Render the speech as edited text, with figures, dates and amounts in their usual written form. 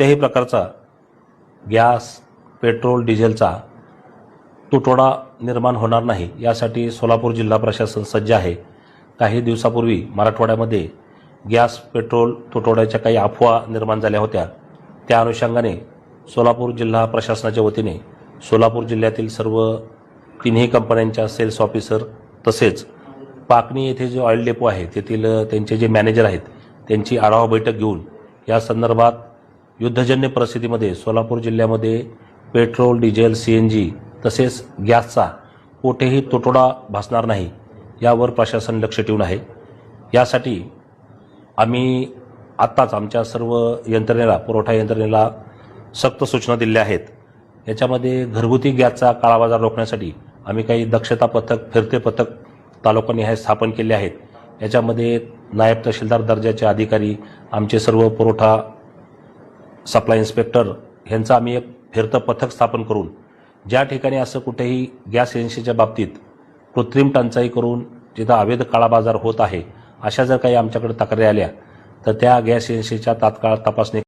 कोणत्याही प्रकारचा gas, petrol, डिझेलचा तुटवडा निर्माण होणार नाही यासाठी सोलापूर जिल्हा प्रशासन सज्ज आहे। काही दिवसापूर्वी मराठवाड्यामध्ये गॅस, पेट्रोल तुटवड्याच्या काही अफवा निर्माण झाल्या होत्या। त्या अनुषंगाने सोलापूर जिल्हा प्रशासनाच्या वतीने सोलापूर जिल्ह्यातील सर्व तिन्ही कंपन्यांच्या सेल्स ऑफिसर तसेच पाकणी येथे जे ऑइल डेपो आहे तेथील त्यांचे जे मॅनेजर आहेत त्यांची आढावा बैठक घेऊन या संदर्भात युद्धजन्य परिस्थितीमध्ये सोलापूर जिल्ह्यामध्ये पेट्रोल, डिझेल, CNG तसेच गॅसचा कोठेही तुटवडा भासणार नाही यावर प्रशासन लक्ष ठेवून आहे। यासाठी आम्ही आत्ताच आमच्या सर्व यंत्रणेला, पुरवठा यंत्रणेला सक्त सूचना दिल्या आहेत। याच्यामध्ये घरगुती गॅसचा काळाबाजार रोखण्यासाठी आम्ही काही दक्षता पथक, फिरते पथक तालुकानिहाय स्थापन केले आहेत। याच्यामध्ये नायब तहसीलदार दर्जाचे अधिकारी, आमचे सर्व पुरवठा सप्लाय इन्स्पेक्टर यांचं आम्ही एक फिरतं पथक स्थापन करून ज्या ठिकाणी असं कुठेही गॅस एजन्सीच्या बाबतीत कृत्रिम टंचाई करून जिथं अवैध काळाबाजार होत आहे अशा जर काही आमच्याकडे तक्रारी आल्या तर त्या गॅस एजन्सीच्या तात्काळ तपासणी